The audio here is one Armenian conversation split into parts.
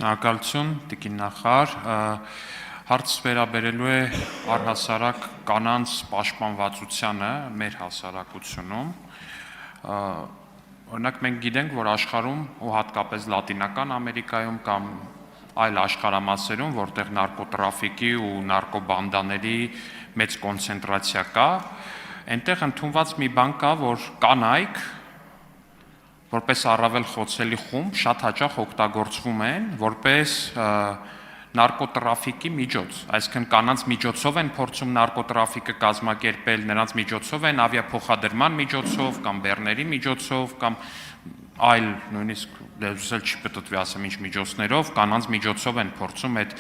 Շնորհակալություն, Տիկին նախարար, հարց վերաբերելու է առհասարակ կանանց պաշտպանվածությանը մեր հասարակությունում, օրինակ մենք գիտենք, որ աշխարհում ու հատկապես Լատինական Ամերիկայում կամ այլ աշխարհամասերում, որտեղ նարկոտրաֆիկի ու նարկոբանդաների մեծ կոնցենտրացիա կա, այնտեղ ընդունված մի բան կա, որ կանայք որպես առավել խոցելի խումբ շատ հաճախ օգտագործվում են որպես նարկոտրաֆիկի միջոց, այսինքն կանանց միջոցով են փորձում նարկոտրաֆիկը կազմակերպել, նրանց միջոցով են ավիափոխադրման միջոցով կամ բեռների միջոցով կամ այլ նույնիսկ դեպսել չպետք է ասեմ ինչ միջոցներով, կանանց միջոցով են փորձում այդ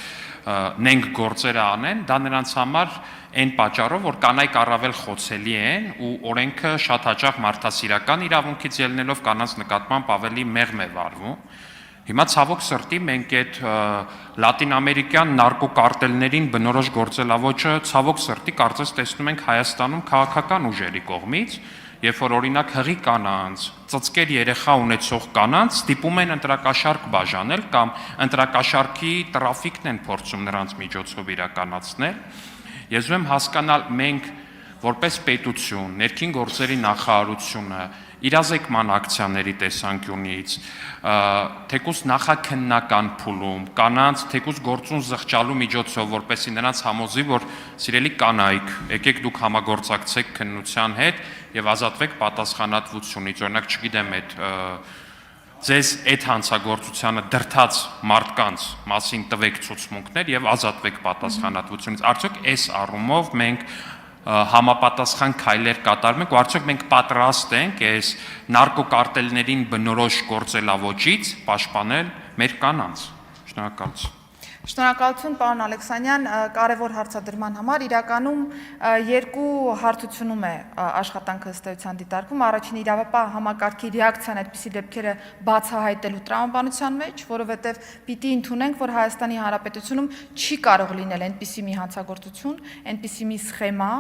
նենք գործերը անեն, դա նրանց համար այն պատճառով, որ կանայք առավել խոցելի են ու օրենքը շատ հաճախ մարդասիրական իրավունքից ելնելով կանանց նկատմամբ ավելի մեղմ է վարվում։ Հիմա ցավոք սրտի մենք այդ լատինամերիկյան նարկոկարտելներին բնորոշ գործելավոճը ցավոք սրտի կարծես տեսնում ենք Հայաստանում քաղաքական ուժերի կողմից, երբ որ օրինակ հղի կանանց, ծծկեր երեխա ունեցող կանանց ստիպում են ընտրակաշարք բաժանել կամ ընտրակաշարքի տրաֆիկն են փորձում նրանց միջոցով իրականացնել։ Ես ուզում եմ հասկանալ մենք որպես պետություն, ներքին գործերի նախարարությունը, իրազեկման ակցիաների տեսանկյունից, թեկուզ նախաքննական փուլում, կանանց թեկուզ գործուն զղջալու միջոցով, որպեսզի նրանց համոզի, որ սիրելի կանայք, եկեք դուք համագործակցեք քննության հետ եւ ազատվեք պատասխանատվությունից, օրինակ չգիտեմ այդ ձեզ այդ հանցագործությանը դրդած մարդկանց մասին տվեք ցուցմունքներ եւ ազատվեք պատասխանատվությունից։ Արդյոք այս առումով մենք համապատասխան քայլեր կատարում ենք, ու արդյոք մենք պատրաստ ենք այս նարկոկարտելներին բնորոշ գործելավոճից պաշտպանել մեր կանանց։ Շնորհակալություն։ Շնորհակալություն, պարոն Ալեքսանյան, կարևոր հարցադրման համար։ Իրականում երկու հարթությունում է աշխատանքը ըստ էության դիտարկվում։ Առաջին իրավապահ համակարգի ռեակցիան այդպիսի դեպքերը բացահայտելու տրամաբանության մեջ, որովհետև պիտի ընդունենք, որ Հայաստանի Հանրապետությունում չի կարող լինել այնպիսի մի հանցագործություն, այնպիսի մի սխեմա,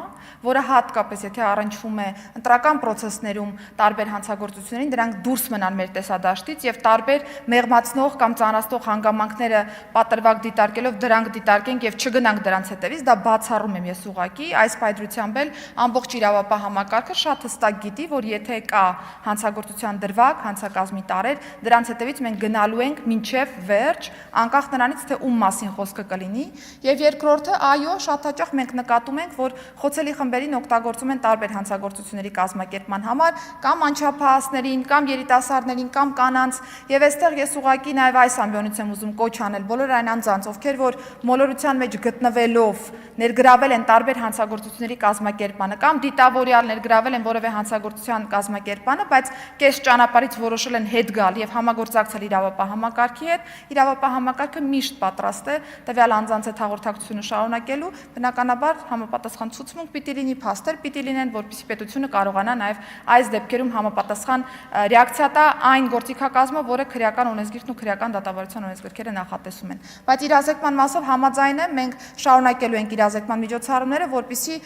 որը հատկապես եթե առնչվում է ընտրական process-ներում տարբեր հանցագործություններին, դրանք դուրս մնան մեր տեսադաշտից եւ տարբեր մեղմացնող կամ ծանրացնող հանգամանքները պատրվակ դիտարկելով դրանք դիտարկենք եւ չգնանք դրանց հետևից, դա բացառում եմ ես ուղակի, այս պայծրությամբ էլ ամբողջ իրավապահ համակարգը շատ հստակ գիտի, որ եթե կա հանցագործության դրվագ, հանցակազմի տարեր, դրանց հետևից մենք գնալու ենք մինչեւ վերջ, անկախ նրանից թե ում մասին խոսքը կլինի, եւ երկրորդը, այո, շատ հաճախ մենք նկատում ենք, որ խոցելի խմբերին օգտագործում են տարբեր հանցագործությունների կազմակերպման համար, կամ անչափահասներին, կամ երիտասարդներին, կամ կանանց, եւ այստեղ ես ուղակի նաեւ այս ամբիոնից եմ ուզում կոչ անել բոլոր այն անձանց, ովքեր որ մոլորության մեջ գտնվելով ներգրավել են տարբեր հանցագործությունների կազմակերպմանը կամ դիտավորյալ ներգրավել են որևէ հանցագործության կազմակերպմանը, բայց կես ճանապարհից որոշել են հետ գալ եւ համագործակցել իրավապահ համակարգի հետ, իրավապահ համակարգը միշտ պատրաստ է տվյալ անձանց հետ հաղորդակցությունը շարունակելու, բնականաբար համապատասխան ցուցմունք պիտի լինի, փաստեր պիտի լինեն, որպեսզի պետությունը կարողանա նաեւ այս դեպքերում համապատասխան ռեակցիա տա այն գործիքակազմը, որը քրեական օրենսգիրքն ու քրեական դատավարության օրենսգրքերը նախատեսում են։ Բայց իրազեկման մասով համաձայն եմ, մենք շարունակելու ենք իրազեկման միջոցառումները, որպեսզի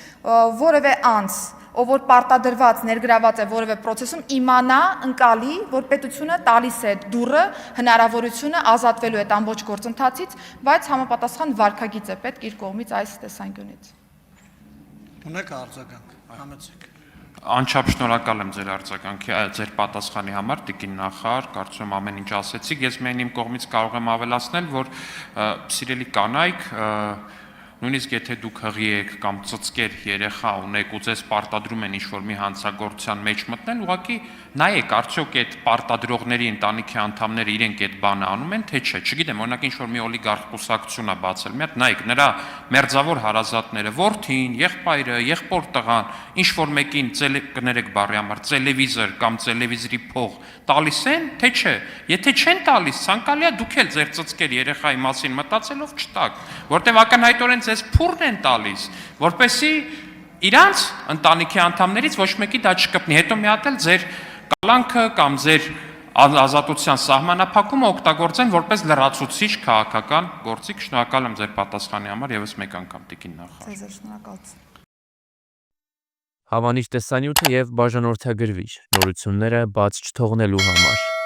որևէ անձ, ով որ պարտադրված ներգրաված է որևէ process-ում, իմանա ընկալի, որ պետությունը տալիս է դուռը, հնարավորությունը ազատվելու այդ ամբողջ գործընթացից, բայց համապատասխան վարքագիծ է պետք իր կողմից այս տեսանկյունից։ Ունեք արձագանք, համեցեք։ Անչափ շնորհակալ եմ ձեր արձագանքի, ձեր պատասխանի համար, Տիկին նախարար, կարծում եմ ամեն ինչ ասեցիք, ես միայն իմ կողմից կարող եմ ավելացնել, որ սիրելի կանայք, նույնիսկ եթե դուք հղի եք կամ ծծկեր երեխա ունեք ու ձեզ պարտադրում են ինչ-որ մի հանցագործության մեջ մտնել, ուղղակի նայեք, արդյոք այդ պարտադրողների ընտանիքի անդամները իրենք այդ բանը անում են, թե չէ, չգիտեմ, օրինակ ինչ-որ մի օլիգարխ կուսակցություն է բացել, մի հատ նայեք, նրա մերձավոր հարազատները, որդին, եղբայրը, եղբոր տղան, ինչ-որ մեկին կներեք բառի համար, տելևիզոր կամ տելևիզորի փող տալիս են, թե չէ, եթե չեն տալիս, ցանկալի է դուք էլ ձեր ծծկեր երեխայի մասին մտածելով չտաք, որտեղ ակնհայտորեն ձեզ փուրն են տալիս, որպեսզի իրանց ընտանիքի անդամներից ոչ մեկի դա չկպնի, հետո մի հատ էլ ձեր կալանքը կամ ձեր ազատության սահմանափակումը օգտագործեն որպես լրացուցիչ քաղաքական գործիք։ Շնորհակալ եմ ձեր պատասխանի համար եւս մեկ անգամ, Տիկին նախարար։ Ձեզ շնորհակալություն։ Հավանիչ տեսանյութը եւ բաժանորդագրվիչ նորությունները բաց չթողնելու համար